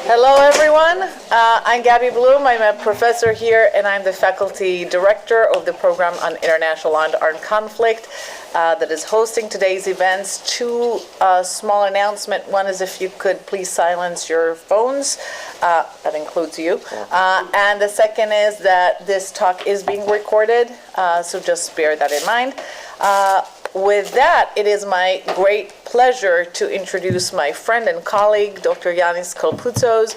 Hello, everyone. I'm Gabby Bloom. I'm a professor here, and I'm the faculty director of the program on international law and armed conflict that is hosting today's events. Two small announcements. One is if you could please silence your phones. That includes you. And the second is that this talk is being recorded, so just bear that in mind. With that, it is my great pleasure to introduce my friend and colleague, Dr. Ioannis Kalpouzos.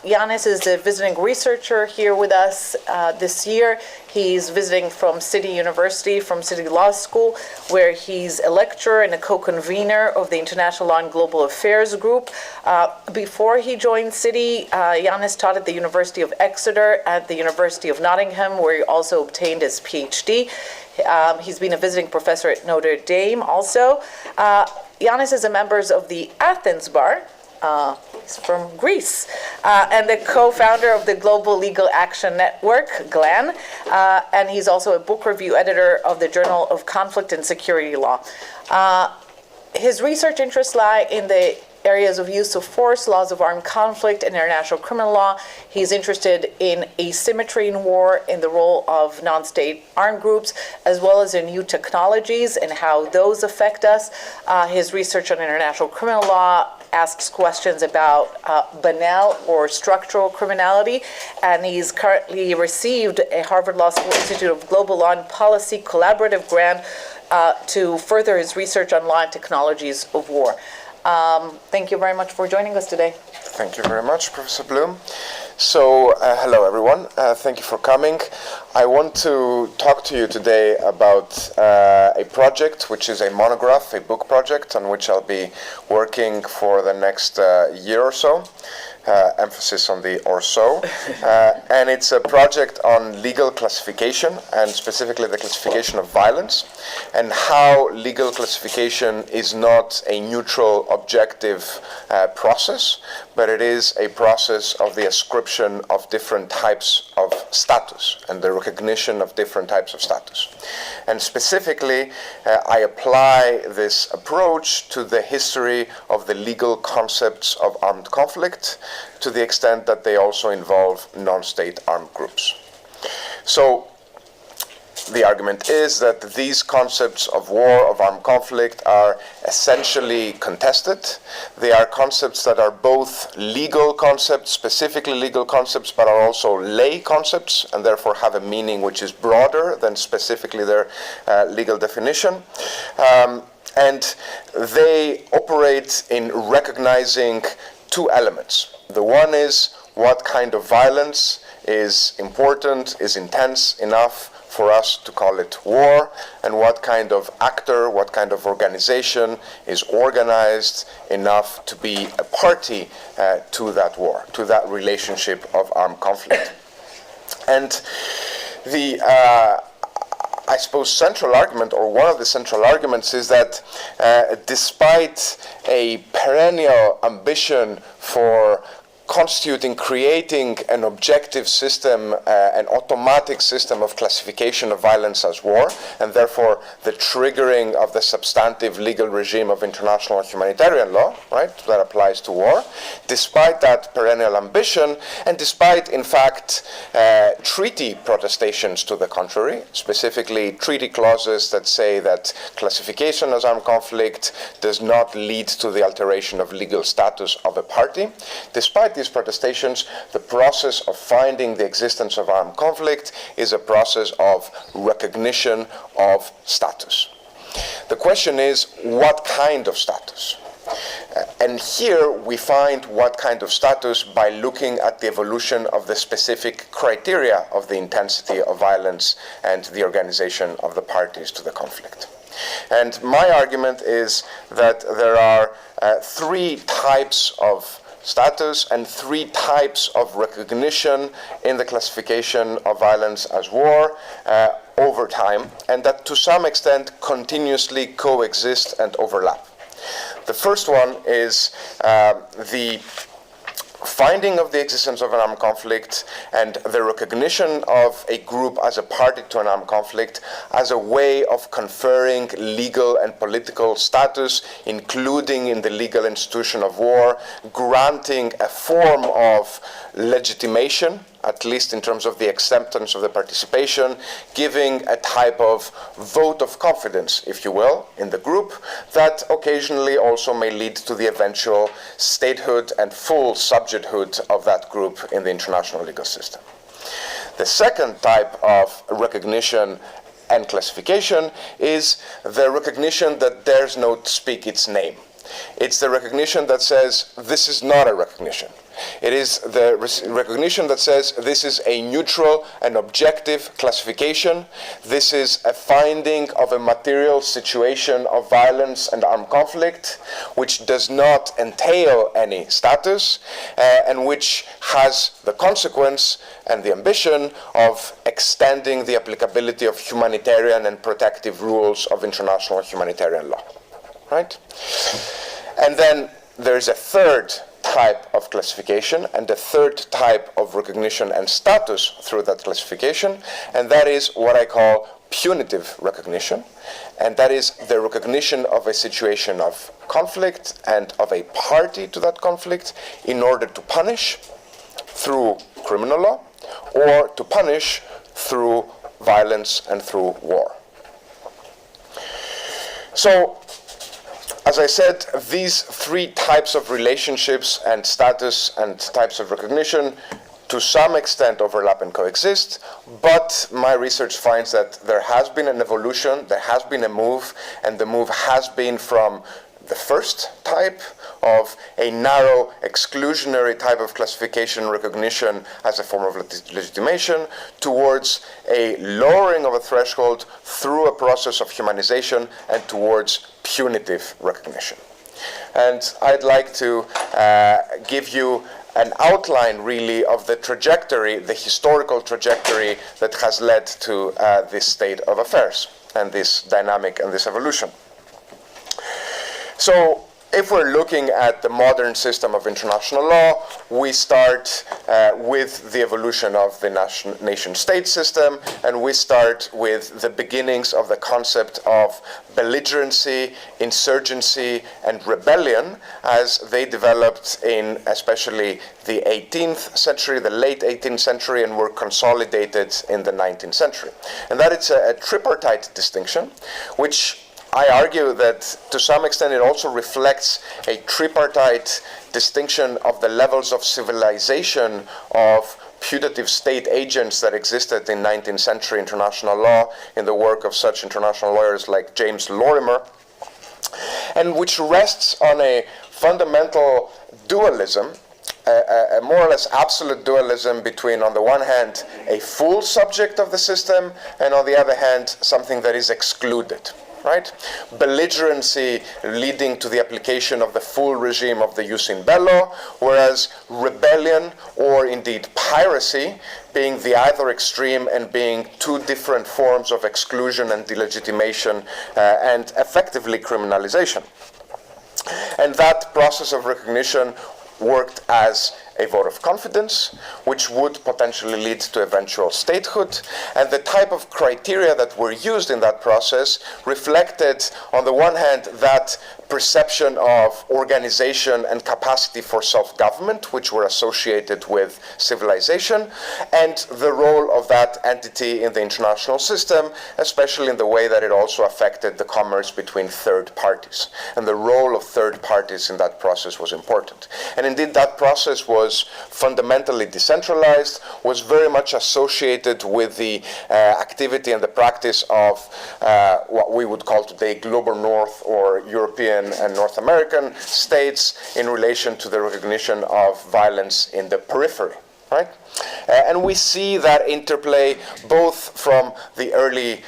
Ioannis is a visiting researcher here with us this year. He's visiting from City University, from City Law School, where he's a lecturer and a co-convener of the International Law and Global Affairs Group. Before he joined City, Ioannis taught at the University of Exeter, at the University of Nottingham, where he also obtained his PhD. He's been a visiting professor at Notre Dame also. Ioannis is a member of the Athens Bar. He's from Greece, and the co-founder of the Global Legal Action Network, GLAN, and he's also a book review editor of the Journal of Conflict and Security Law. His research interests lie in the areas of use of force, laws of armed conflict, and international criminal law. He's interested in asymmetry in war, in the role of non-state armed groups, as well as in new technologies and how those affect us. His research on international criminal law asks questions about banal or structural criminality, and he's currently received a Harvard Law School Institute of Global Law and Policy collaborative grant to further his research on law and technologies of war. Thank you very much for joining us today. Thank you very much, Professor Bloom. So, hello everyone. Thank you for coming. I want to talk to you today about a project which is a monograph, a book project on which I'll be working for the next year or so. Emphasis on the or so. And it's a project on legal classification, and specifically the classification of violence, and how legal classification is not a neutral, objective process, but it is a process of the ascription of different types of status and the recognition of different types of status. And specifically, I apply this approach to the history of the legal concepts of armed conflict, to the extent that they also involve non-state armed groups. So the argument is that these concepts of war, of armed conflict, are essentially contested. They are concepts that are both legal concepts, specifically legal concepts, but are also lay concepts, and therefore have a meaning which is broader than specifically their legal definition. And they operate in recognizing two elements. The one is what kind of violence is important, is intense enough for us to call it war, and what kind of actor, what kind of organization is organized enough to be a party to that war, to that relationship of armed conflict. And the I suppose central argument, or one of the central arguments, is that despite a perennial ambition for constituting, creating an objective system, an automatic system of classification of violence as war, and therefore the triggering of the substantive legal regime of international and humanitarian law, right, that applies to war. Despite that perennial ambition, and despite, in fact, treaty protestations to the contrary, specifically treaty clauses that say that classification as armed conflict does not lead to the alteration of legal status of a party, despite these protestations, the process of finding the existence of armed conflict is a process of recognition of status. The question is, what kind of status? And here we find what kind of status by looking at the evolution of the specific criteria of the intensity of violence and the organization of the parties to the conflict. And my argument is that there are three types of status and three types of recognition in the classification of violence as war over time, and that to some extent continuously coexist and overlap. The first one is the finding of the existence of an armed conflict and the recognition of a group as a party to an armed conflict as a way of conferring legal and political status, including in the legal institution of war, granting a form of legitimation, at least in terms of the acceptance of the participation, giving a type of vote of confidence, if you will, in the group, that occasionally also may lead to the eventual statehood and full subjecthood of that group in the international legal system. The second type of recognition and classification is the recognition that dares not speak its name. It's the recognition that says this is not a recognition. It is the recognition that says this is a neutral and objective classification. This is a finding of a material situation of violence and armed conflict, which does not entail any status, and which has the consequence and the ambition of extending the applicability of humanitarian and protective rules of international humanitarian law. Right? And then there's a third type of classification and a third type of recognition and status through that classification, and that is what I call punitive recognition, and that is the recognition of a situation of conflict and of a party to that conflict in order to punish through criminal law or to punish through violence and through war. So, as I said, these three types of relationships and status and types of recognition to some extent overlap and coexist, but my research finds that there has been an evolution, there has been a move, and the move has been from the first type of a narrow exclusionary type of classification recognition as a form of legitimation towards a lowering of a threshold through a process of humanization and towards punitive recognition. And I'd like to give you an outline really of the trajectory, the historical trajectory that has led to this state of affairs and this dynamic and this evolution. So if we're looking at the modern system of international law, we start with the evolution of the nation-state system, and we start with the beginnings of the concept of belligerency, insurgency, and rebellion as they developed in especially the 18th century, the late 18th century, and were consolidated in the 19th century. And that is a tripartite distinction, which I argue that to some extent it also reflects a tripartite distinction of the levels of civilization of putative state agents that existed in 19th century international law in the work of such international lawyers like James Lorimer, and which rests on a fundamental dualism, a more or less absolute dualism between, on the one hand, a full subject of the system, and on the other hand, something that is excluded. Right? Belligerency leading to the application of the full regime of the jus in bello, whereas rebellion or indeed piracy being the other extreme and being two different forms of exclusion and delegitimation and effectively criminalization. And that process of recognition worked as a vote of confidence, which would potentially lead to eventual statehood. And the type of criteria that were used in that process reflected, on the one hand, that perception of organization and capacity for self-government, which were associated with civilization, and the role of that entity in the international system, especially in the way that it also affected the commerce between third parties. And the role of third parties in that process was important. And indeed, that process was fundamentally decentralized, was very much associated with the activity and the practice of what we would call today global north or European and North American states in relation to the recognition of violence in the periphery. Right? And we see that interplay both from the early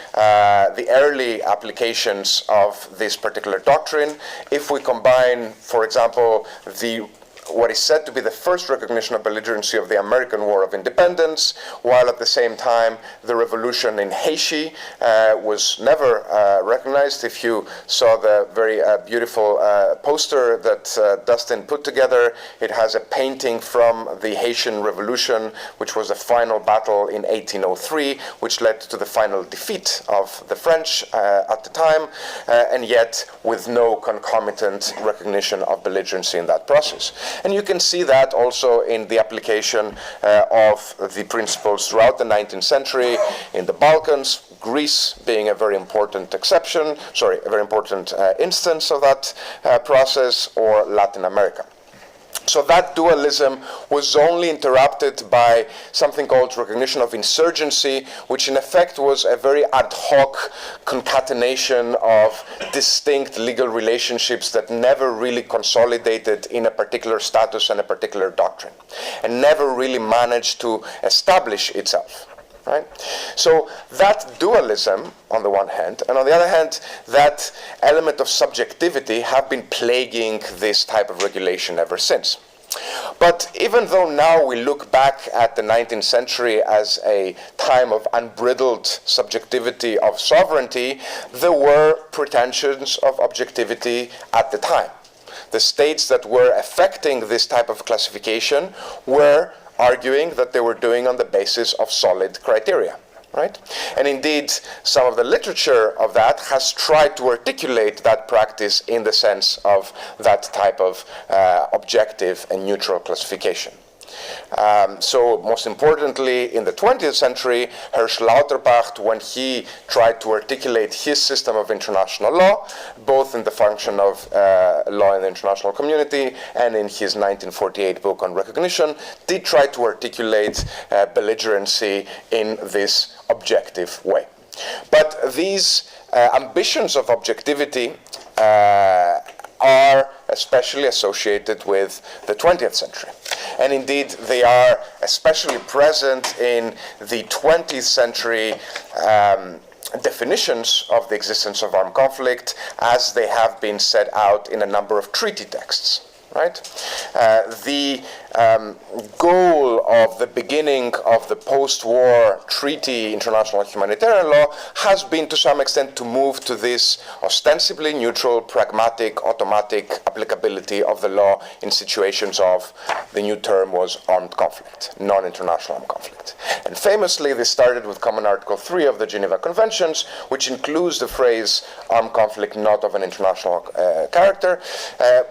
applications of this particular doctrine. If we combine, for example, the what is said to be the first recognition of belligerency of the American War of Independence, while at the same time the revolution in Haiti was never recognized. If you saw the very beautiful poster that Dustin put together, it has a painting from the Haitian Revolution, which was the final battle in 1803, which led to the final defeat of the French at the time, and yet with no concomitant recognition of belligerency in that process. And you can see that also in the application of the principles throughout the 19th century in the Balkans, Greece being a very important exception, a very important instance of that process, or Latin America. So that dualism was only interrupted by something called recognition of insurgency, which in effect was a very ad hoc concatenation of distinct legal relationships that never really consolidated in a particular status and a particular doctrine, and never really managed to establish itself. Right? So that dualism on the one hand, and on the other hand, that element of subjectivity have been plaguing this type of regulation ever since. But even though now we look back at the 19th century as a time of unbridled subjectivity of sovereignty, there were pretensions of objectivity at the time. The states that were affecting this type of classification were arguing that they were doing on the basis of solid criteria, right? And indeed, some of the literature of that has tried to articulate that practice in the sense of that type of objective and neutral classification. So most importantly, in the 20th century, Herschel Lauterpacht, when he tried to articulate his system of international law, both in the function of law in the international community and in his 1948 book on recognition, did try to articulate belligerency in this objective way. But these ambitions of objectivity are especially associated with the 20th century. And indeed, they are especially present in the 20th century definitions of the existence of armed conflict as they have been set out in a number of treaty texts. Right? The goal of the beginning of the post-war treaty international humanitarian law has been to some extent to move to this ostensibly neutral, pragmatic, automatic applicability of the law in situations of, the new term was armed conflict, non-international armed conflict. And famously, this started with Common Article 3 of the Geneva Conventions, which includes the phrase armed conflict not of an international character,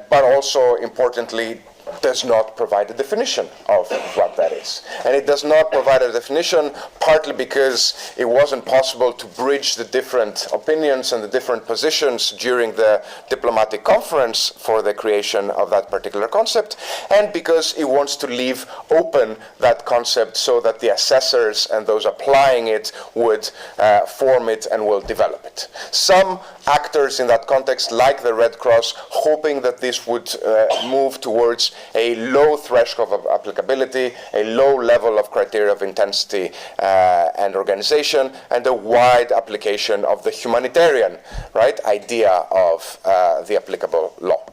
but also importantly, does not provide a definition of what that is. And it does not provide a definition partly because it wasn't possible to bridge the different opinions and the different positions during the diplomatic conference for the creation of that particular concept, and because it wants to leave open that concept so that the assessors and those applying it would form it and will develop it. Some actors in that context, like the Red Cross, hoping that this would move towards a low threshold of applicability, a low level of criteria of intensity and organization, and a wide application of the humanitarian idea of the applicable law.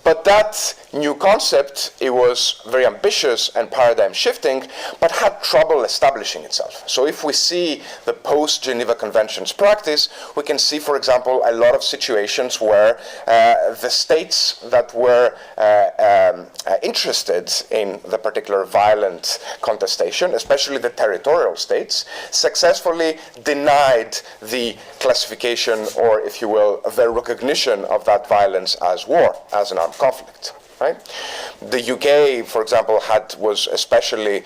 But that new concept, it was very ambitious and paradigm shifting, but had trouble establishing itself. So if we see the post-Geneva Conventions practice, we can see, for example, a lot of situations where the states that were interested in the particular violent contestation, especially the territorial states, successfully denied the classification, or if you will, the recognition of that violence as war, as an armed conflict. Right? The UK, for example, was especially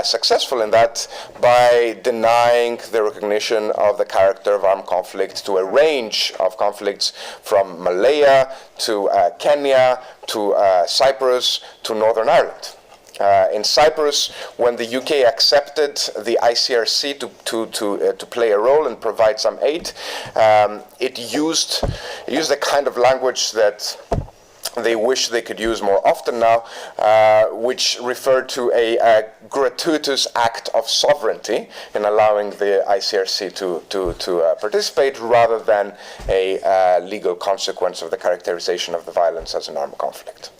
successful in that by denying the recognition of the character of armed conflict to a range of conflicts from Malaya to Kenya to Cyprus to Northern Ireland. In Cyprus, when the UK accepted the ICRC to play a role and provide some aid, it used a kind of language that they wish they could use more often now, which referred to a gratuitous act of sovereignty in allowing the ICRC to participate, rather than a legal consequence of the characterization of the violence as an armed conflict.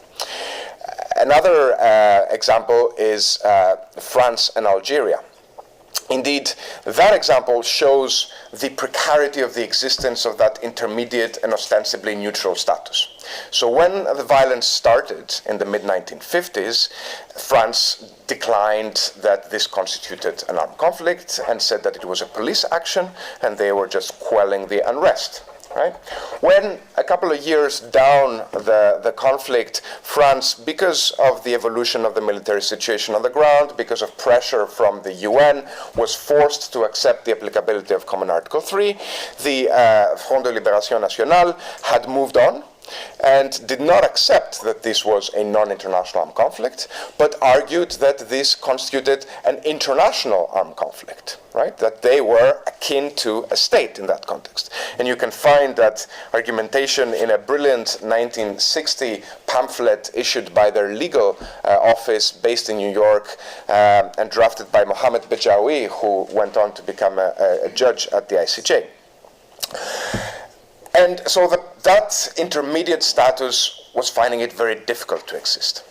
Another example is France and Algeria. Indeed, that example shows the precarity of the existence of that intermediate and ostensibly neutral status. So when the violence started in the mid-1950s, France declined that this constituted an armed conflict and said that it was a police action and they were just quelling the unrest. Right? When a couple of years down the conflict, France, because of the evolution of the military situation on the ground, because of pressure from the UN, was forced to accept the applicability of Common Article 3. The Front de Libération Nationale had moved on and did not accept that this was a non-international armed conflict, but argued that this constituted an international armed conflict, right? That they were akin to a state in that context. And you can find that argumentation in a brilliant 1960 pamphlet issued by their legal office based in New York and drafted by Mohammed Bejaoui, who went on to become a judge at the ICJ. And so that intermediate status was finding it very difficult to exist.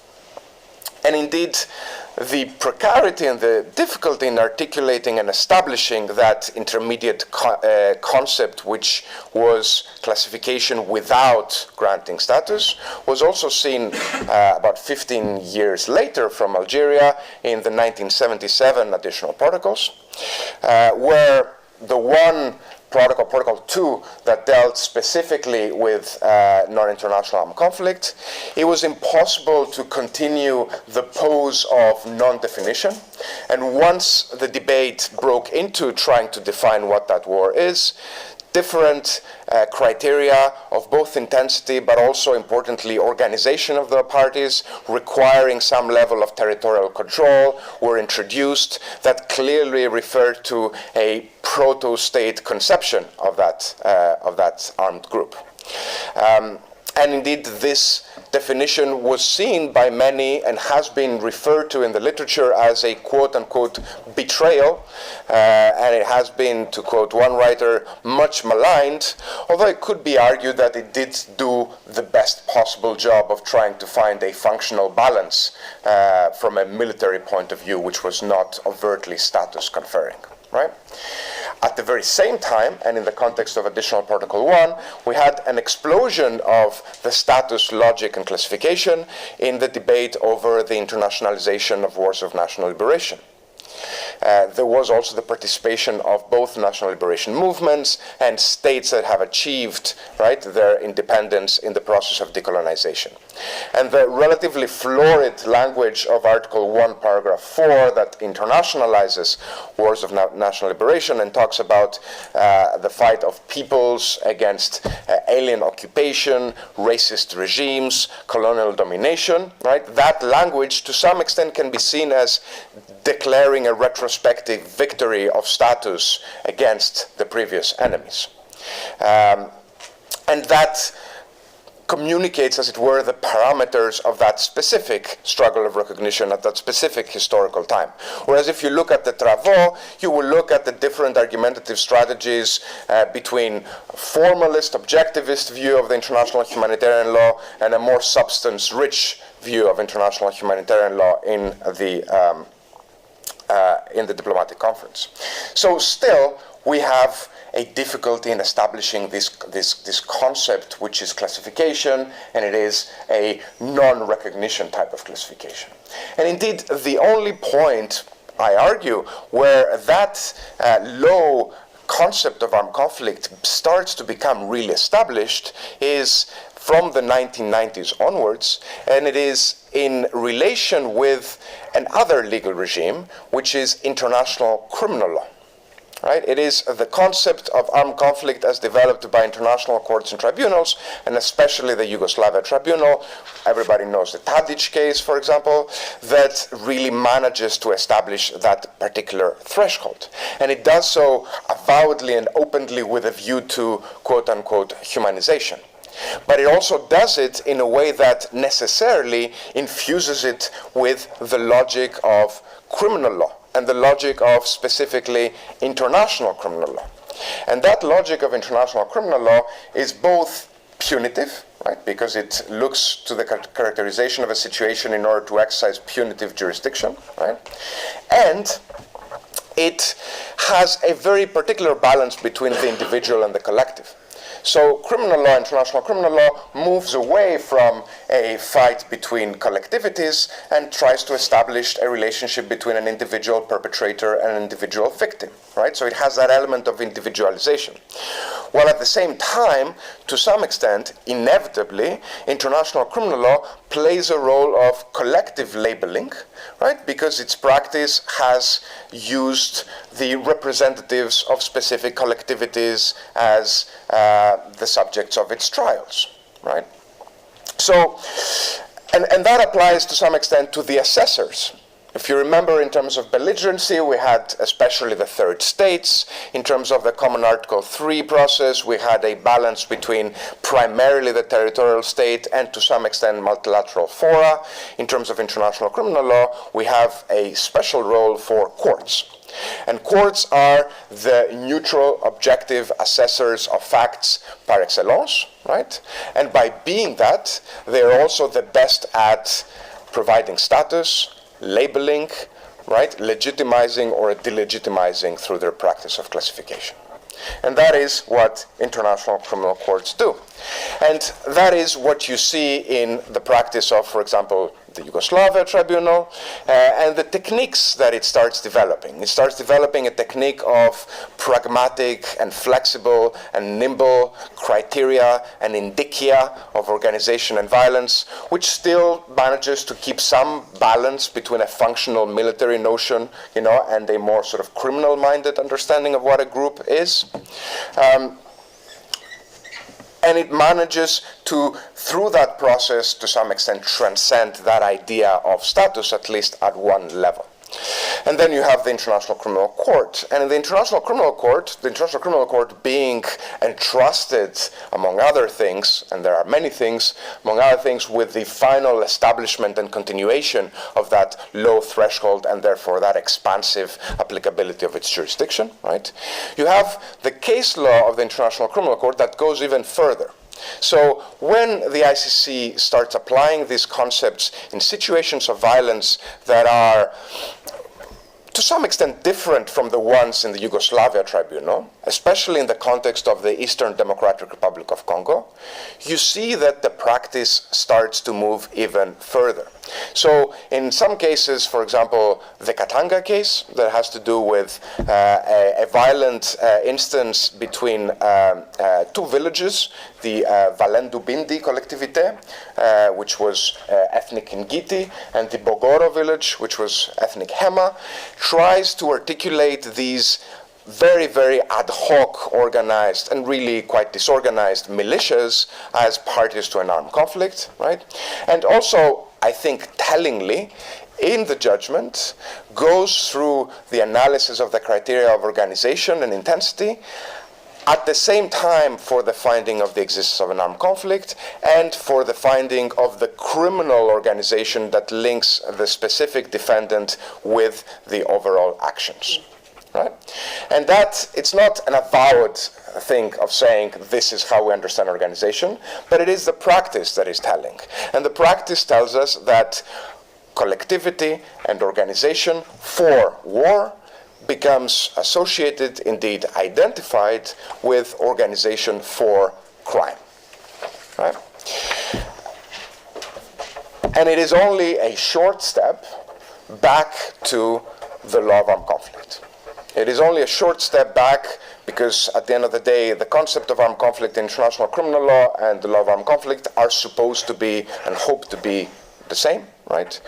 And indeed, the precarity and the difficulty in articulating and establishing that intermediate concept, which was classification without granting status, was also seen about 15 years later from Algeria in the 1977 additional protocols, where the one Protocol 2, that dealt specifically with non-international armed conflict, it was impossible to continue the pose of non-definition. And once the debate broke into trying to define what that war is, different criteria of both intensity but also, importantly, organization of the parties requiring some level of territorial control were introduced that clearly referred to a proto-state conception of that armed group. And indeed, this definition was seen by many and has been referred to in the literature as a quote-unquote betrayal, and it has been, to quote one writer, much maligned, although it could be argued that it did do the best possible job of trying to find a functional balance from a military point of view, which was not overtly status-conferring. Right? At the very same time, and in the context of Additional Protocol 1, we had an explosion of the status, logic, and classification in the debate over the internationalization of wars of national liberation. There was also the participation of both national liberation movements and states that have achieved, right, their independence in the process of decolonization. And the relatively florid language of Article 1, Paragraph 4, that internationalizes wars of national liberation and talks about the fight of peoples against alien occupation, racist regimes, colonial domination, right? That language, to some extent, can be seen as declaring a retrospective victory of status against the previous enemies. And that communicates, as it were, the parameters of that specific struggle of recognition at that specific historical time. Whereas if you look at the travaux, you will look at the different argumentative strategies between formalist, objectivist view of the international humanitarian law and a more substance-rich view of international humanitarian law in the diplomatic conference. So still, we have a difficulty in establishing this concept, which is classification, and it is a non-recognition type of classification. And indeed, the only point, I argue, where that low concept of armed conflict starts to become really established is from the 1990s onwards, and it is in relation with another legal regime, which is international criminal law. Right? It is the concept of armed conflict as developed by international courts and tribunals, and especially the Yugoslavia Tribunal. Everybody knows the Tadic case, for example, that really manages to establish that particular threshold. And it does so avowedly and openly with a view to quote-unquote humanization. But it also does it in a way that necessarily infuses it with the logic of criminal law and the logic of specifically international criminal law. And that logic of international criminal law is both punitive, right? Because it looks to the characterization of a situation in order to exercise punitive jurisdiction, right? And it has a very particular balance between the individual and the collective. So criminal law, international criminal law, moves away from a fight between collectivities and tries to establish a relationship between an individual perpetrator and an individual victim, right? So it has that element of individualization. While at the same time, to some extent, inevitably, international criminal law plays a role of collective labeling, right? Because its practice has used the representatives of specific collectivities as the subjects of its trials, right? So, and that applies to some extent to the assessors. If you remember, in terms of belligerency, we had especially the third states. In terms of the Common Article 3 process, we had a balance between primarily the territorial state and to some extent multilateral fora. In terms of international criminal law, we have a special role for courts. And courts are the neutral, objective assessors of facts par excellence, right? And by being that, they're also the best at providing status, labeling, right, legitimizing or delegitimizing through their practice of classification. And that is what international criminal courts do. And that is what you see in the practice of, for example, the Yugoslavia Tribunal, and the techniques that it starts developing. It starts developing a technique of pragmatic and flexible and nimble criteria and indicia of organization and violence, which still manages to keep some balance between a functional military notion, and a more sort of criminal-minded understanding of what a group is. And it manages to, through that process, to some extent, transcend that idea of status, at least at one level. And then you have the International Criminal Court. And in the International Criminal Court being entrusted, among other things, and there are many things, among other things, with the final establishment and continuation of that low threshold and therefore that expansive applicability of its jurisdiction, right? You have the case law of the International Criminal Court that goes even further. So when the ICC starts applying these concepts in situations of violence that are to some extent different from the ones in the Yugoslavia Tribunal, especially in the context of the Eastern Democratic Republic of Congo, you see that the practice starts to move even further. So in some cases, for example, the Katanga case that has to do with a violent instance between two villages, the Valendu Bindi collectivité, which was ethnic Ngiti, and the Bogoro village, which was ethnic Hema, tries to articulate these very, very ad hoc organized and really quite disorganized militias as parties to an armed conflict, right? And also, I think tellingly, in the judgment, goes through the analysis of the criteria of organization and intensity, at the same time for the finding of the existence of an armed conflict and for the finding of the criminal organization that links the specific defendant with the overall actions. Right? And that, it's not an avowed thing of saying this is how we understand organization, but it is the practice that is telling. And the practice tells us that collectivity and organization for war becomes associated, indeed identified, with organization for crime. Right? And it is only a short step back to the law of armed conflict. It is only a short step back because at the end of the day, the concept of armed conflict in international criminal law and the law of armed conflict are supposed to be and hope to be the same, right?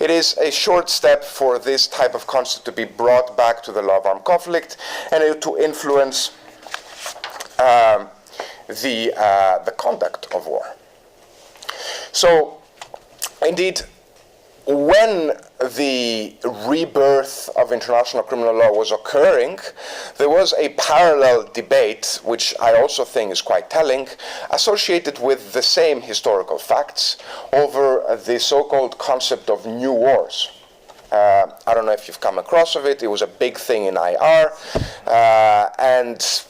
It is a short step for this type of concept to be brought back to the law of armed conflict and to influence the conduct of war. So, indeed, when the rebirth of international criminal law was occurring, there was a parallel debate, which I also think is quite telling, associated with the same historical facts over the so-called concept of new wars. I don't know if you've come across of it. It was a big thing in IR, and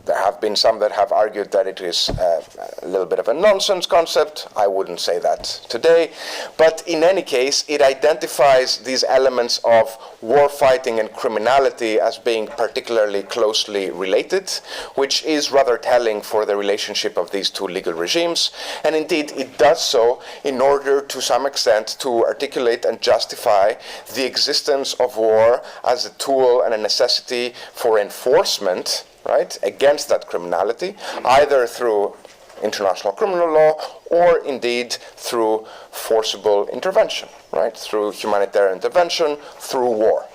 There have been some that have argued that it is a little bit of a nonsense concept. I wouldn't say that today. But in any case, it identifies these elements of war fighting and criminality as being particularly closely related, which is rather telling for the relationship of these two legal regimes. And indeed, it does so in order to some extent to articulate and justify the existence of war as a tool and a necessity for enforcement, right, against that criminality, either through international criminal law or indeed through forcible intervention, right, through humanitarian intervention, through war.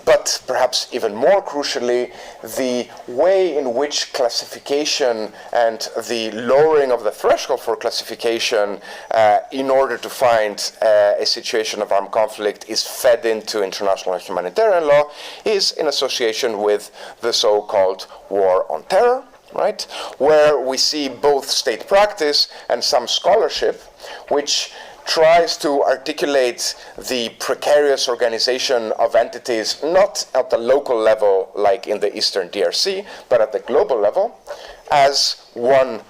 But perhaps even more crucially, the way in which classification and the lowering of the threshold for classification in order to find a situation of armed conflict is fed into international humanitarian law is in association with the so-called war on terror, right, where we see both state practice and some scholarship which tries to articulate the precarious organization of entities not at the local level like in the Eastern DRC, but at the global level as one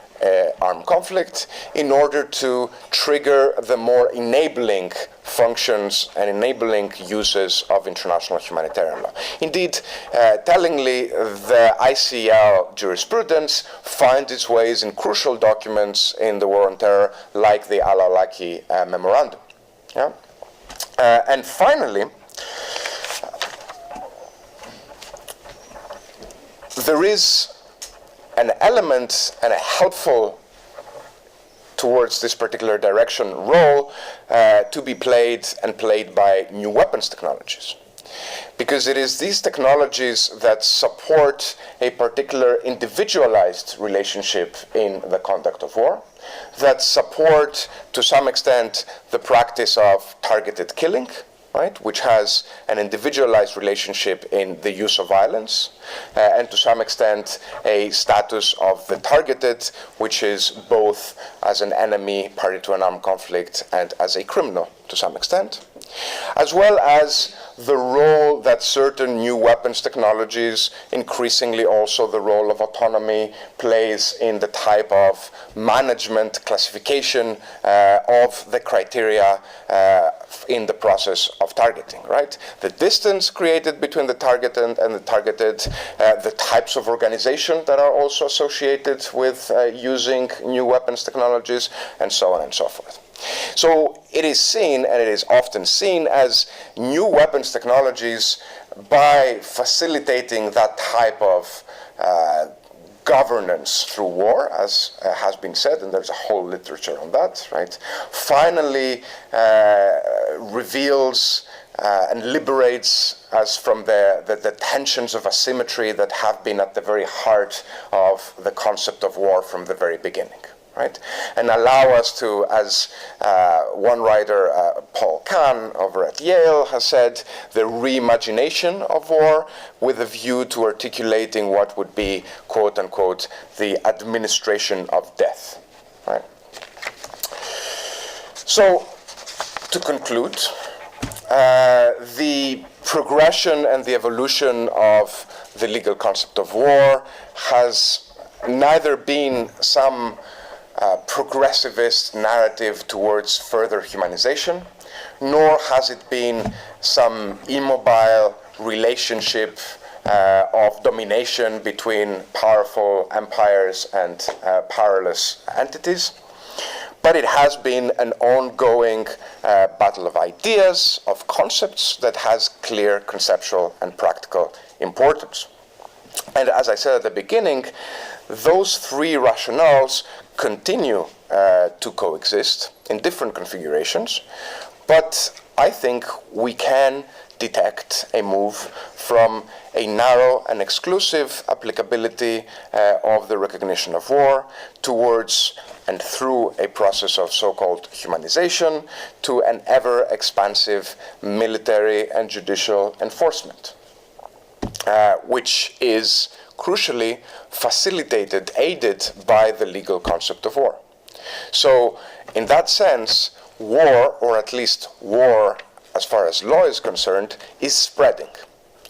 armed conflict in order to trigger the more enabling functions and enabling uses of international humanitarian law. Indeed, tellingly, the ICL jurisprudence finds its ways in crucial documents in the war on terror, like the Al-Awlaki Memorandum. Yeah? And finally, there is an element and a helpful towards this particular direction role to be played and played by new weapons technologies. Because it is these technologies that support a particular individualized relationship in the conduct of war, that support to some extent the practice of targeted killing, right, which has an individualized relationship in the use of violence, and to some extent a status of the targeted, which is both as an enemy party to an armed conflict and as a criminal to some extent, as well as the role that certain new weapons technologies, increasingly also the role of autonomy, plays in the type of management classification of the criteria in the process of targeting, right? The distance created between the target and the targeted, the types of organization that are also associated with using new weapons technologies, and so on and so forth. So it is seen, and it is often seen, as new weapons technologies, by facilitating that type of governance through war, as has been said, and there's a whole literature on that, right, finally reveals and liberates us from the tensions of asymmetry that have been at the very heart of the concept of war from the very beginning. Right? And allow us to, as one writer, Paul Kahn over at Yale, has said, the reimagination of war with a view to articulating what would be, quote unquote, the administration of death. Right? So, to conclude, the progression and the evolution of the legal concept of war has neither been some progressivist narrative towards further humanization, nor has it been some immobile relationship of domination between powerful empires and powerless entities, but it has been an ongoing battle of ideas, of concepts that has clear conceptual and practical importance. And as I said at the beginning, those three rationales continue to coexist in different configurations, but I think we can detect a move from a narrow and exclusive applicability of the recognition of war towards and through a process of so-called humanization to an ever-expansive military and judicial enforcement, which is crucially facilitated, aided by the legal concept of war. So, in that sense, war, or at least war as far as law is concerned, is spreading.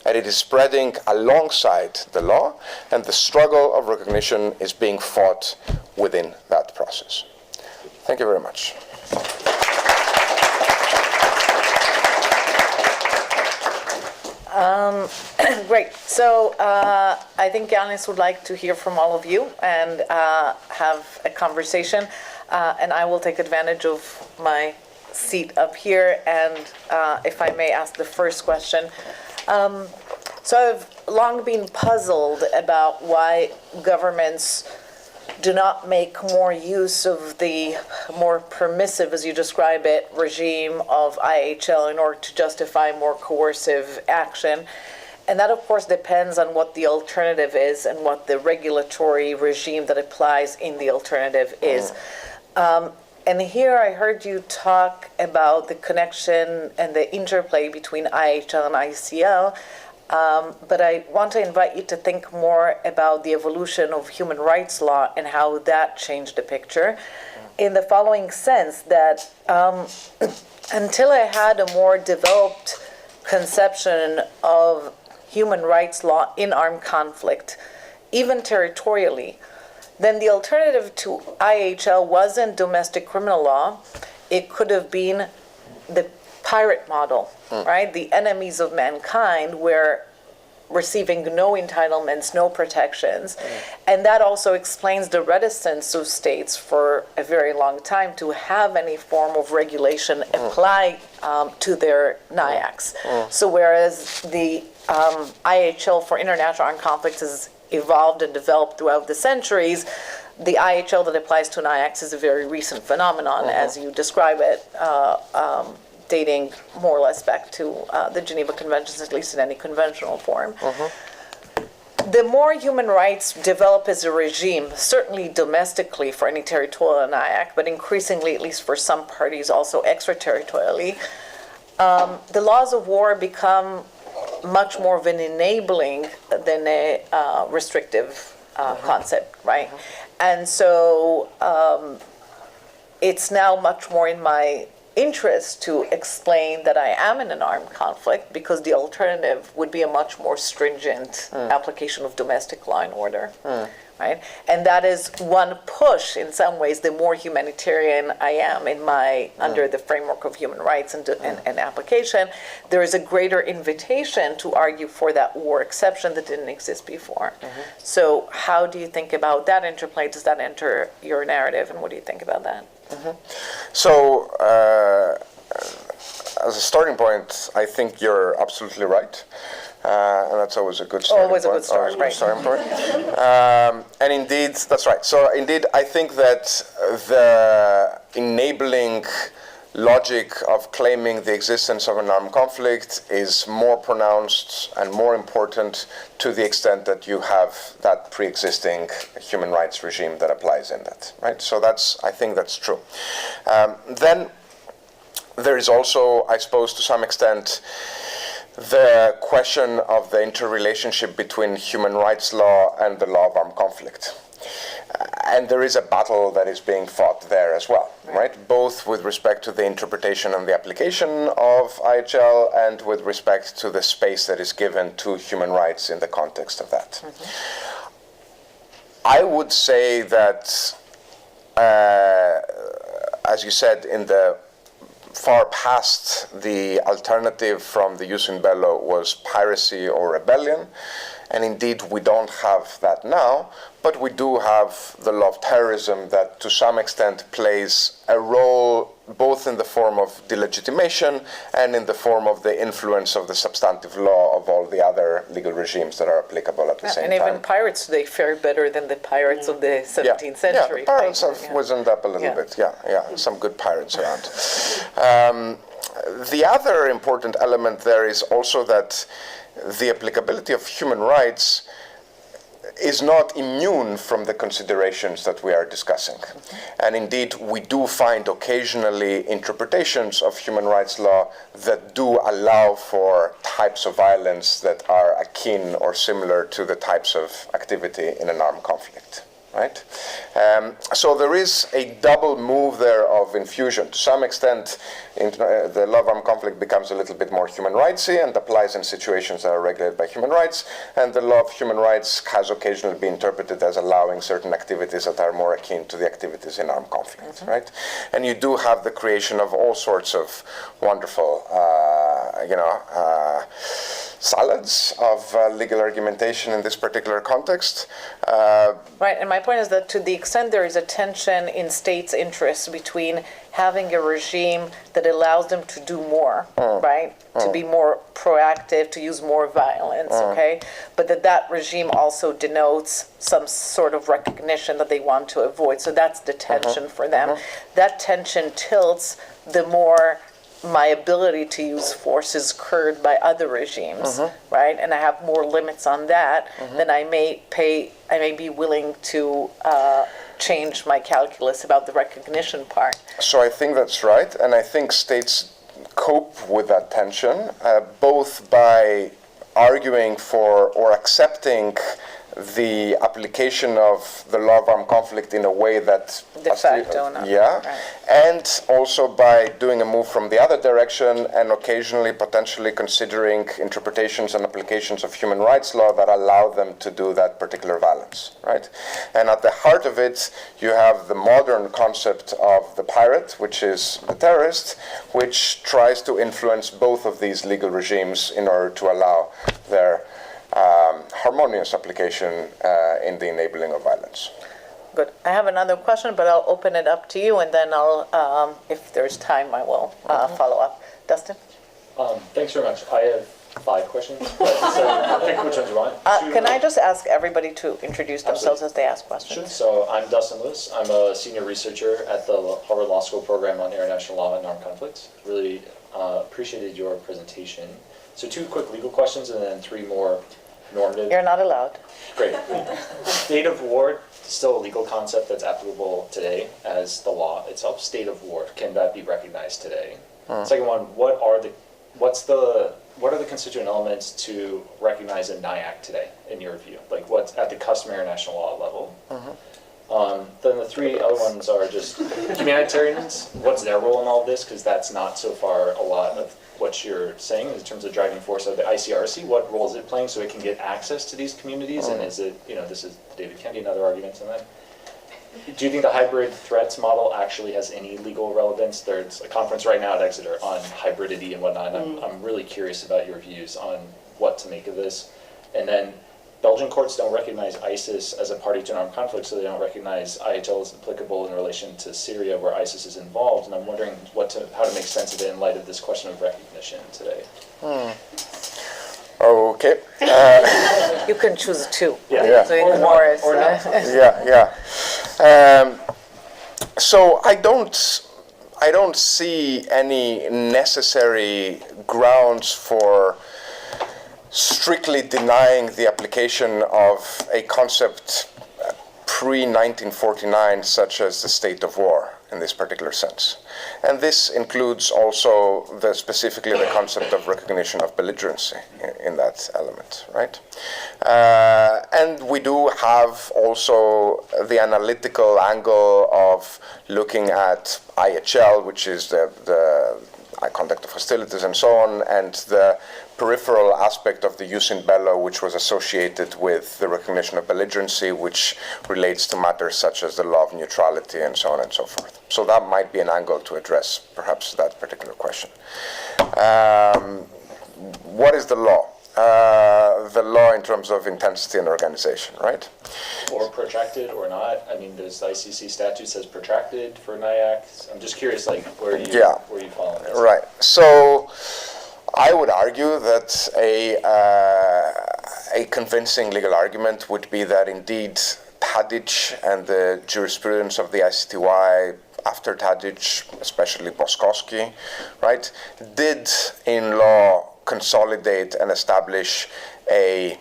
and it is spreading alongside the law, and the struggle of recognition is being fought within that process. Thank you very much. Great. So I think Ioannis would like to hear from all of you and have a conversation. And I will take advantage of my seat up here. And if I may ask the first question. So I've long been puzzled about why governments do not make more use of the more permissive, as you describe it, regime of IHL in order to justify more coercive action. And that, of course, depends on what the alternative is and what the regulatory regime that applies in the alternative is. And here I heard you talk about the connection and the interplay between IHL and ICL. But I want to invite you to think more about the evolution of human rights law and how that changed the picture in the following sense that until I had a more developed conception of human rights law in armed conflict, even territorially, then the alternative to IHL wasn't domestic criminal law. It could have been the pirate model, right? The enemies of mankind were receiving no entitlements, no protections. And that also explains the reticence of states for a very long time to have any form of regulation apply to their NIACs. So whereas the IHL for international armed conflicts has evolved and developed throughout the centuries, the IHL that applies to NIACs is a very recent phenomenon, as you describe it, dating more or less back to the Geneva Conventions, at least in any conventional form. The more human rights develop as a regime, certainly domestically for any territorial NIAC, but increasingly, at least for some parties, also extraterritorially, the laws of war become much more of an enabling than a restrictive concept, right? And so it's now much more in my interest to explain that I am in an armed conflict because the alternative would be a much more stringent application of domestic law and order, right? And that is one push, in some ways, the more humanitarian I am in my, under the framework of human rights and application, there is a greater invitation to argue for that war exception that didn't exist before. So how do you think about that interplay? Does that enter your narrative, and what do you think about that? So, as a starting point, I think you're absolutely right. And that's always a good starting point. Always a good start, right. Starting point. And indeed, that's right. So indeed, I think that the enabling logic of claiming the existence of an armed conflict is more pronounced and more important to the extent that you have that pre-existing human rights regime that applies in that, right? So I think that's true. Then there is also, I suppose, to some extent, the question of the interrelationship between human rights law and the law of armed conflict. And there is a battle that is being fought there as well, right? Both with respect to the interpretation and the application of IHL and with respect to the space that is given to human rights in the context of that. I would say that, as you said, in the far past, the alternative from the jus in bello was piracy or rebellion. And indeed, we don't have that now, but we do have the law of terrorism that to some extent plays a role both in the form of delegitimation and in the form of the influence of the substantive law of all the other legal regimes that are applicable at the same time. And even pirates today fare better than the pirates of the 17th century. Yeah, pirates have wizened up a little bit. Some good pirates around. The other important element there is also that the applicability of human rights is not immune from the considerations that we are discussing. And indeed, we do find occasionally interpretations of human rights law that do allow for types of violence that are akin or similar to the types of activity in an armed conflict. right? So there is a double move there of infusion. To some extent, the law of armed conflict becomes a little bit more human rightsy and applies in situations that are regulated by human rights, and the law of human rights has occasionally been interpreted as allowing certain activities that are more akin to the activities in armed conflict, right? And you do have the creation of all sorts of wonderful, salads of legal argumentation in this particular context. Right, and my point is that to the extent there is a tension in states' interests between having a regime that allows them to do more, right, to be more proactive, to use more violence, okay, but that regime also denotes some sort of recognition that they want to avoid. So that's the tension for them. That tension tilts the more my ability to use force is curbed by other regimes, right? And I have more limits on that, then I may be willing to change my calculus about the recognition part. So I think that's right, and I think states cope with that tension, both by arguing for or accepting the application of the law of armed conflict in a way that De facto, no. yeah, Right. and also by doing a move from the other direction and occasionally potentially considering interpretations and applications of human rights law that allow them to do that particular violence, right? And at the heart of it, you have the modern concept of the pirate, which is the terrorist, which tries to influence both of these legal regimes in order to allow their harmonious application in the enabling of violence. Good. I have another question, but I'll open it up to you, and then I'll, if there's time, I will follow up. Dustin? Thanks very much. I have 5 questions, so pick which ones you want. Can I just ask everybody to introduce themselves as they ask questions? Sure. So I'm Dustin Lewis. I'm a senior researcher at the Harvard Law School program on international law and armed conflicts. Really appreciated your presentation. So 2 quick legal questions and then 3 more normative. You're not allowed. Great. State of war, still a legal concept that's applicable today as the law itself. State of war, can that be recognized today? Second one, what are the constituent elements to recognize a NIAC today, in your view? Like what's at the customary national law level? Then the 3 other ones are just humanitarians. What's their role in all this? Because that's not so far a lot of what you're saying in terms of driving force of the ICRC. What role is it playing so it can get access to these communities? And is it, this is David Kennedy and other arguments on that. Do you think the hybrid threats model actually has any legal relevance? There's a conference right now at Exeter on hybridity and whatnot. I'm really curious about your views on what to make of this. And then Belgian courts don't recognize ISIS as a party to an armed conflict, so they don't recognize IHL as applicable in relation to Syria, where ISIS is involved. And I'm wondering how to make sense of it in light of this question of recognition today. Okay. You can choose 2. Yeah. So you ignore it. Or not. Yeah. So I don't see any necessary grounds for strictly denying the application of a concept pre-1949 such as the state of war in this particular sense. And this includes also specifically the concept of recognition of belligerency in that element, right? And we do have also the analytical angle of looking at IHL, which is the conduct of hostilities and so on, and the peripheral aspect of the jus in bello, which was associated with the recognition of belligerency, which relates to matters such as the law of neutrality and so on and so forth. So that might be an angle to address perhaps that particular question. What is the law? The law in terms of intensity and organization, right? Or protracted or not. I mean, there's the ICC statute says protracted for NIAC. I'm just curious, like, where you fall on this. Right. So I would argue that a convincing legal argument would be that indeed Tadic and the jurisprudence of the ICTY after Tadic, especially Boskowski, right, did in law consolidate and establish a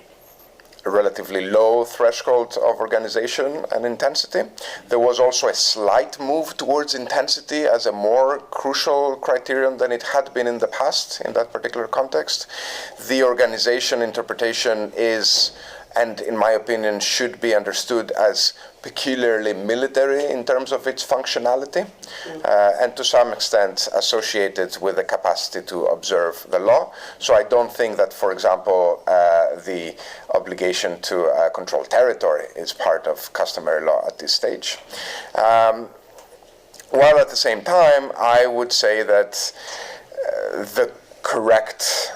relatively low threshold of organization and intensity. There was also a slight move towards intensity as a more crucial criterion than it had been in the past in that particular context. The organization interpretation is and in my opinion should be understood as peculiarly military in terms of its functionality, and to some extent associated with the capacity to observe the law. So I don't think that, for example, the obligation to control territory is part of customary law at this stage. While at the same time, I would say that the correct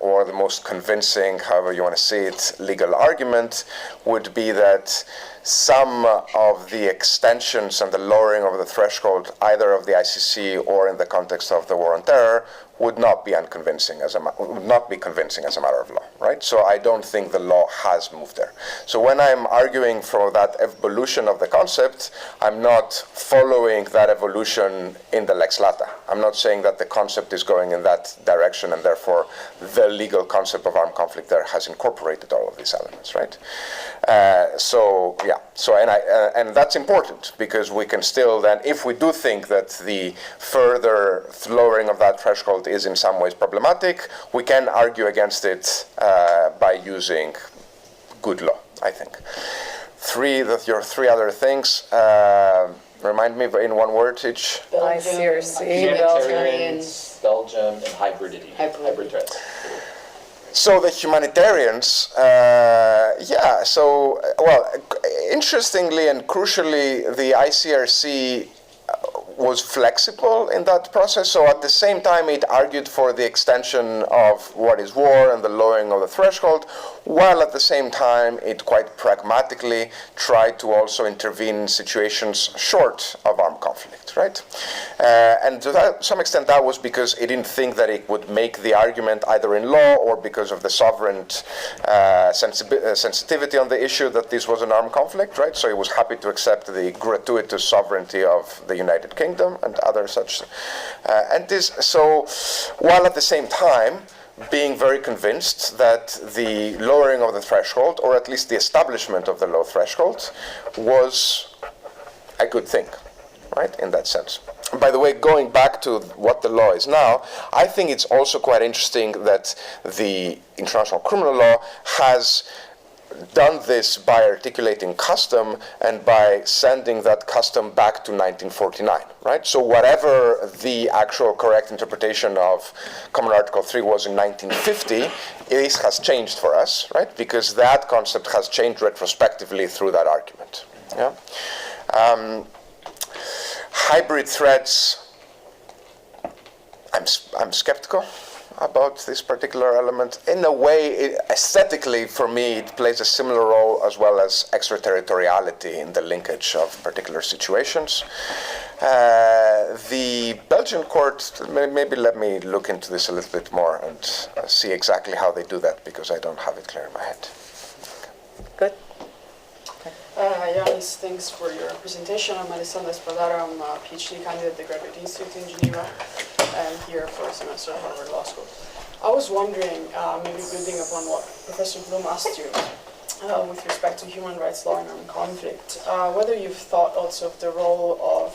or the most convincing, however you want to see it, legal argument would be that some of the extensions and the lowering of the threshold, either of the ICC or in the context of the war on terror, would not be convincing as a matter of law, right? So I don't think the law has moved there. So when I'm arguing for that evolution of the concept, I'm not following that evolution in the lex lata. I'm not saying that the concept is going in that direction and therefore the legal concept of armed conflict there has incorporated all of these elements, right? And that's important because we can still then, if we do think that the further lowering of that threshold is in some ways problematic, we can argue against it by using good law, I think. Your three other things, remind me in one word each. ICRC, Humanitarians, Belgium, and hybridity. Hybrid threats. So the humanitarians, interestingly and crucially, the ICRC was flexible in that process. So at the same time, it argued for the extension of what is war and the lowering of the threshold, while at the same time, it quite pragmatically tried to also intervene in situations short of armed conflict, right? And to some extent, that was because it didn't think that it would make the argument either in law or because of the sovereign sensitivity on the issue that this was an armed conflict, right? So it was happy to accept the gratuitous sovereignty of the United Kingdom and other such. While at the same time, being very convinced that the lowering of the threshold, or at least the establishment of the low threshold, was a good thing, right, in that sense. By the way, going back to what the law is now, I think it's also quite interesting that the international criminal law has done this by articulating custom and by sending that custom back to 1949, right? So whatever the actual correct interpretation of Common Article 3 was in 1950, this has changed for us, right? Because that concept has changed retrospectively through that argument. Yeah. Hybrid threats, I'm skeptical about this particular element. In a way, aesthetically, for me, it plays a similar role as well as extraterritoriality in the linkage of particular situations. The Belgian court, maybe let me look into this a little bit more and see exactly how they do that, because I don't have it clear in my head. Good. Ioannis, thanks for your presentation. I'm Alessandra Spadaro. I'm a PhD candidate at the Graduate Institute in Geneva. I'm here for a semester at Harvard Law School. I was wondering, maybe building upon what Professor Blum asked you with respect to human rights law and armed conflict, whether you've thought also of the role of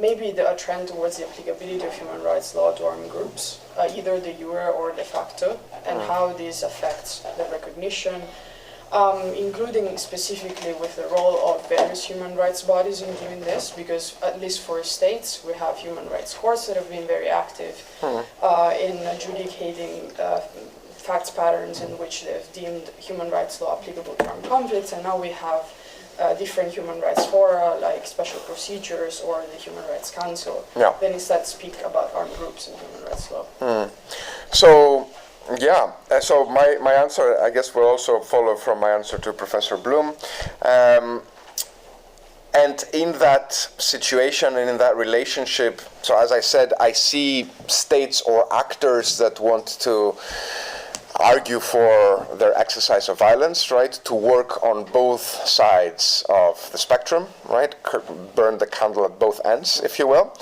maybe a trend towards the applicability of human rights law to armed groups, either de jure or de facto, and how this affects the recognition, including specifically with the role of various human rights bodies in doing this, because at least for states, we have human rights courts that have been very active in adjudicating facts patterns in which they've deemed human rights law applicable to armed conflicts, and now we have different human rights fora, like special procedures or the Human Rights Council, then instead speak about armed groups and human rights law. So my answer, I guess, will also follow from my answer to Professor Blum. And in that situation and in that relationship, so as I said, I see states or actors that want to argue for their exercise of violence, right, to work on both sides of the spectrum, right, burn the candle at both ends, if you will.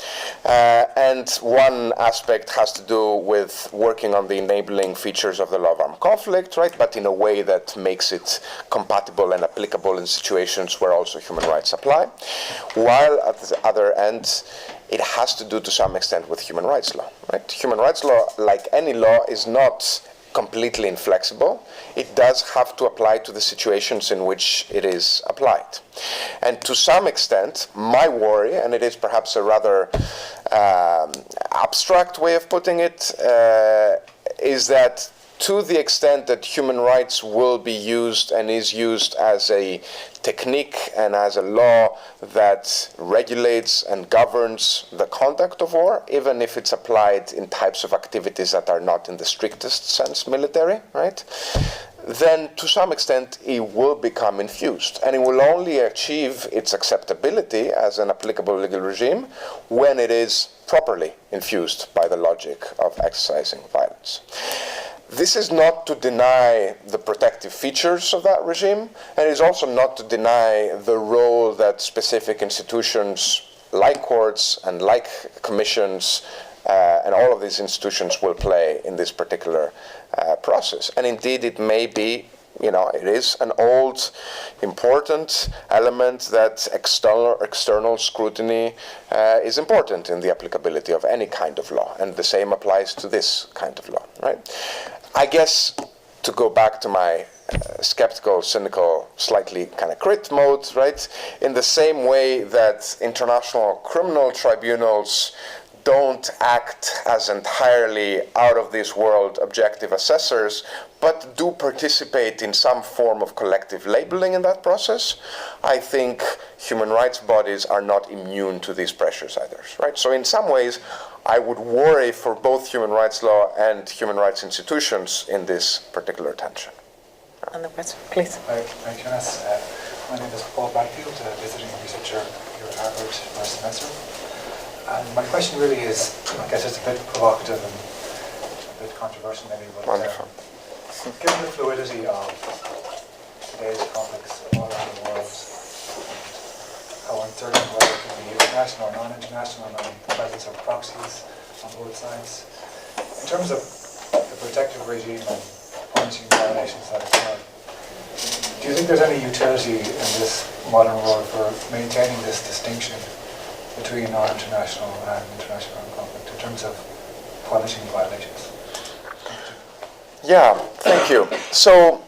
And one aspect has to do with working on the enabling features of the law of armed conflict, right, but in a way that makes it compatible and applicable in situations where also human rights apply. While at the other end, it has to do to some extent with human rights law, right? Human rights law, like any law, is not completely inflexible. It does have to apply to the situations in which it is applied. And to some extent, my worry, and it is perhaps a rather abstract way of putting it, is that to the extent that human rights will be used and is used as a technique and as a law that regulates and governs the conduct of war, even if it's applied in types of activities that are not in the strictest sense military, right? Then to some extent it will become infused, and it will only achieve its acceptability as an applicable legal regime when it is properly infused by the logic of exercising violence. This is not to deny the protective features of that regime, and it is also not to deny the role that specific institutions like courts and like commissions and all of these institutions will play in this particular process. And indeed, it may be, it is an old, important element that external scrutiny is important in the applicability of any kind of law, and the same applies to this kind of law, right? I guess, to go back to my skeptical, cynical, slightly kind of crit mode, right? In the same way that international criminal tribunals don't act as entirely out of this world objective assessors, but do participate in some form of collective labeling in that process, I think human rights bodies are not immune to these pressures either, right? So in some ways, I would worry for both human rights law and human rights institutions in this particular tension. On the question, please. Hi, Ioannis. My name is Paul Blackfield, visiting researcher here at Harvard last semester. And my question really is, I guess it's a bit provocative and a bit controversial maybe, but Wonderful. Given the fluidity of today's conflicts all around the world, how uncertain whether it can be international or non-international, and the presence of proxies on both sides, in terms of the protective regime and punishing violations that occur, do you think there's any utility in this modern world for maintaining this distinction between non-international and international conflict in terms of punishing violations? Yeah, thank you. So,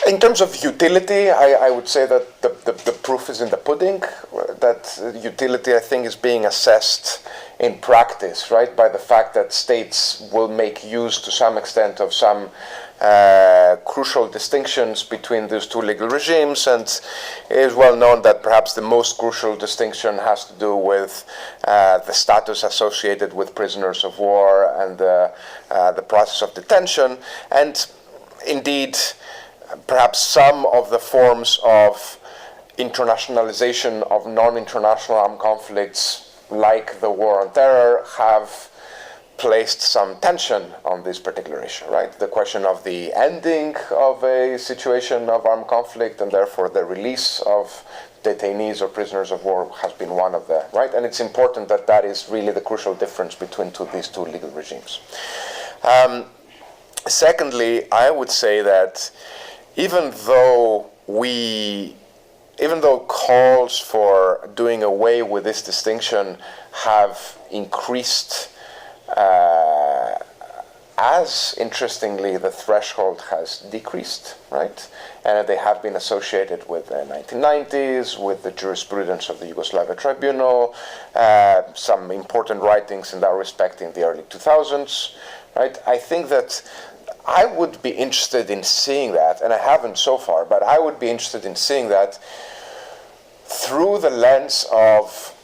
in terms of utility, I would say that the proof is in the pudding. That utility, I think, is being assessed in practice, right, by the fact that states will make use to some extent of some crucial distinctions between these two legal regimes, and it is well known that perhaps the most crucial distinction has to do with the status associated with prisoners of war and the process of detention, and indeed perhaps some of the forms of internationalization of non-international armed conflicts, like the war on terror, have placed some tension on this particular issue, right? The question of the ending of a situation of armed conflict and therefore the release of detainees or prisoners of war has been one of the, right? And it's important that that is really the crucial difference between these two legal regimes. Secondly, I would say that even though calls for doing away with this distinction have increased, as interestingly the threshold has decreased, right? And they have been associated with the 1990s, with the jurisprudence of the Yugoslavia Tribunal, some important writings in that respect in the early 2000s, right? I think that I would be interested in seeing that, and I haven't so far, but I would be interested in seeing that through the lens of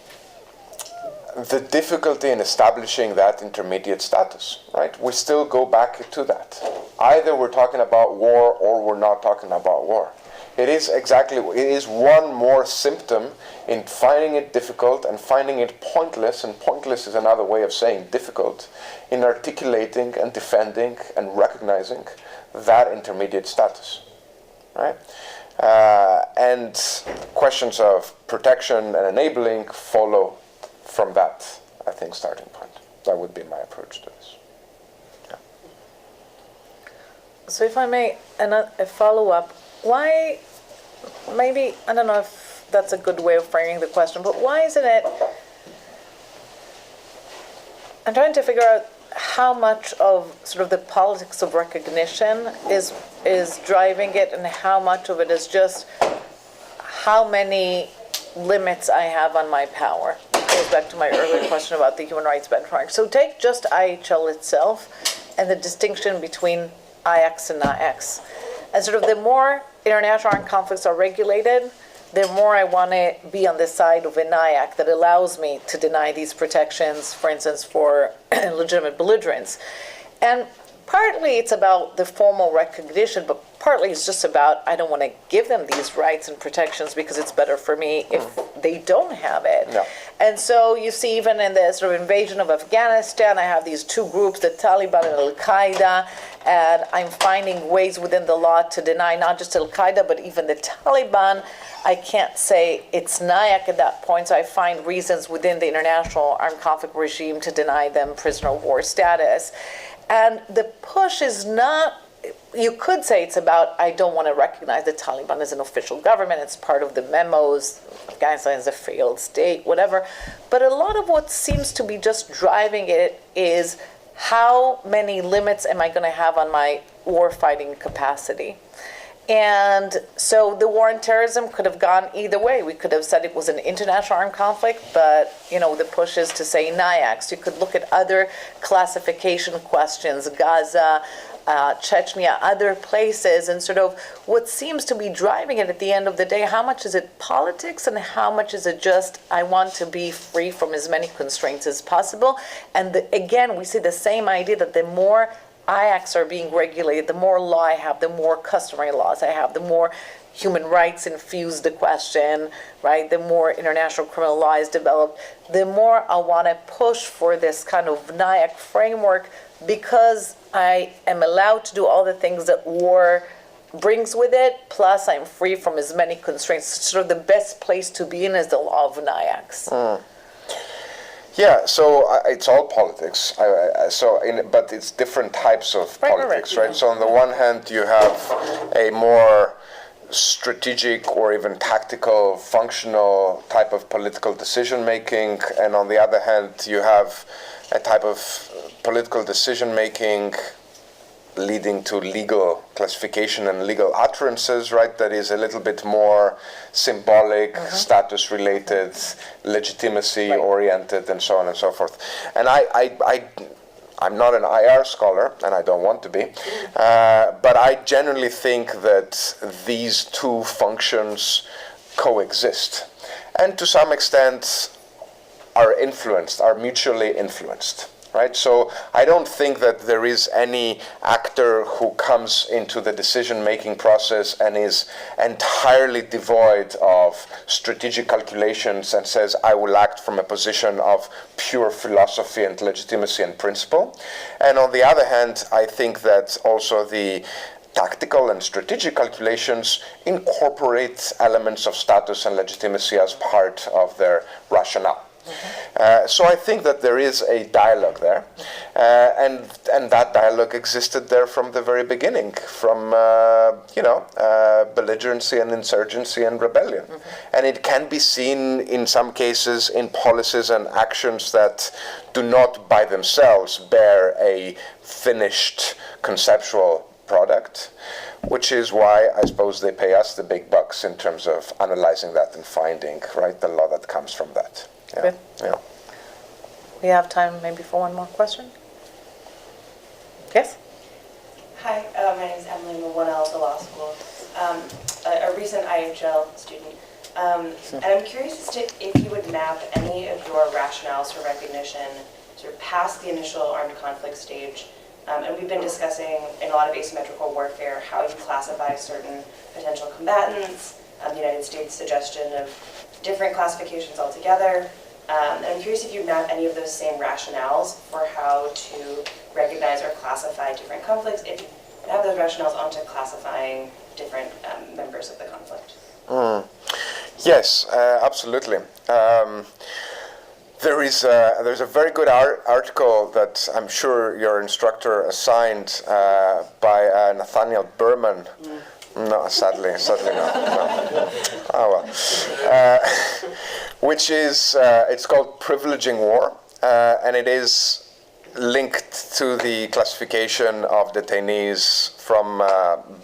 the difficulty in establishing that intermediate status, right? We still go back to that. Either we're talking about war or we're not talking about war. It is one more symptom in finding it difficult and finding it pointless, and pointless is another way of saying difficult, in articulating and defending and recognizing that intermediate status, right? And questions of protection and enabling follow from that, I think, starting point. That would be my approach to this. Yeah. So if I may, a follow-up, why, maybe, I don't know if that's a good way of framing the question, but why isn't it, I'm trying to figure out how much of sort of the politics of recognition is driving it, and how much of it is just how many limits I have on my power. It goes back to my earlier question about the human rights benchmark. So take just IHL itself and the distinction between IX and NIAX. And sort of the more international armed conflicts are regulated, the more I want to be on the side of a NIAC that allows me to deny these protections, for instance, for legitimate belligerents. And partly it's about the formal recognition, but partly it's just about I don't want to give them these rights and protections because it's better for me if they don't have it. No. And so you see even in the sort of invasion of Afghanistan, I have these two groups, the Taliban and Al-Qaeda, and I'm finding ways within the law to deny not just Al-Qaeda, but even the Taliban. I can't say it's NIAC at that point, so I find reasons within the international armed conflict regime to deny them prisoner of war status. And the push is not, you could say it's about, I don't want to recognize the Taliban as an official government, it's part of the memos, Afghanistan is a failed state, whatever. But a lot of what seems to be just driving it is how many limits am I going to have on my war fighting capacity? And so the war on terrorism could have gone either way. We could have said it was an international armed conflict, but the push is to say NIACs. You could look at other classification questions, Gaza, Chechnya, other places, and sort of what seems to be driving it at the end of the day, how much is it politics and how much is it just, I want to be free from as many constraints as possible. And again, we see the same idea that the more IACs are being regulated, the more law I have, the more customary laws I have, the more human rights infuse the question, right? The more international criminal law is developed, the more I want to push for this kind of NIAC framework because I am allowed to do all the things that war brings with it, plus I'm free from as many constraints. Sort of the best place to be in is the law of NIACs. Yeah, so it's all politics. But it's different types of politics, right? So on the one hand, you have a more strategic or even tactical, functional type of political decision making, and on the other hand, you have a type of political decision making leading to legal classification and legal utterances, right? That is a little bit more symbolic, status-related, legitimacy-oriented, and so on and so forth. And I'm not an IR scholar, and I don't want to be, but I generally think that these two functions coexist, and to some extent are mutually influenced. Right? So I don't think that there is any actor who comes into the decision-making process and is entirely devoid of strategic calculations and says, I will act from a position of pure philosophy and legitimacy and principle. And on the other hand, I think that also the tactical and strategic calculations incorporate elements of status and legitimacy as part of their rationale. So I think that there is a dialogue there, and that dialogue existed there from the very beginning, from belligerency and insurgency and rebellion, and it can be seen in some cases in policies and actions that do not by themselves bear a finished conceptual product, which is why I suppose they pay us the big bucks in terms of analyzing that and finding the law that comes from that. Yeah. Good. Yeah. We have time maybe for one more question. Yes? Hi, my name is Emily. I'm a 1L at the law school, a recent IHL student. And I'm curious as to if you would map any of your rationales for recognition sort of past the initial armed conflict stage. And we've been discussing in a lot of asymmetrical warfare how you classify certain potential combatants, the United States' suggestion of different classifications altogether. And I'm curious if you map any of those same rationales for how to recognize or classify different conflicts, if you have those rationales onto classifying different members of the conflict. Yes, absolutely. There's a very good article that I'm sure your instructor assigned by Nathaniel Berman. No, sadly not. No. Oh well. Which is, it's called Privileging War, and it is linked to the classification of detainees from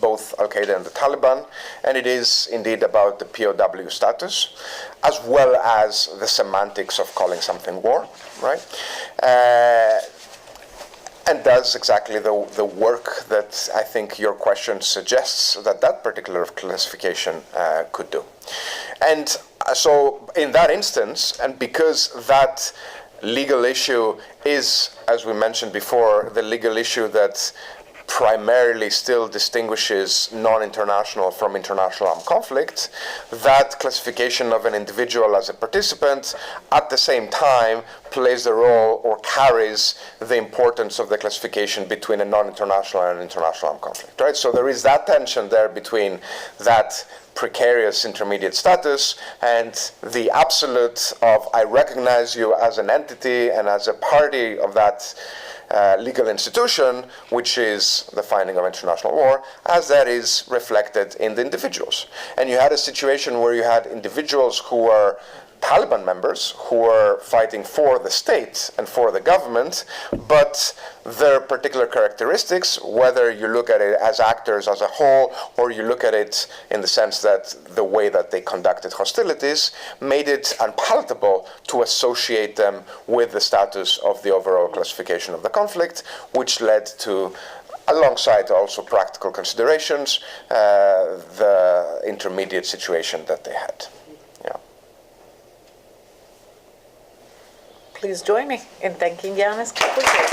both Al-Qaeda and the Taliban, and it is indeed about the POW status, as well as the semantics of calling something war, right? And does exactly the work that I think your question suggests that particular classification could do. And so in that instance, and because that legal issue is, as we mentioned before, the legal issue that primarily still distinguishes non-international from international armed conflict, that classification of an individual as a participant at the same time plays the role or carries the importance of the classification between a non-international and an international armed conflict, right? So there is that tension there between that precarious intermediate status and the absolute of I recognize you as an entity and as a party of that legal institution, which is the finding of international war, as that is reflected in the individuals. And you had a situation where you had individuals who were Taliban members who were fighting for the state and for the government, but their particular characteristics, whether you look at it as actors as a whole, or you look at it in the sense that the way that they conducted hostilities, made it unpalatable to associate them with the status of the overall classification of the conflict, which led to, alongside also practical considerations, the intermediate situation that they had. Please join me in thanking Ioannis Kalpouzos.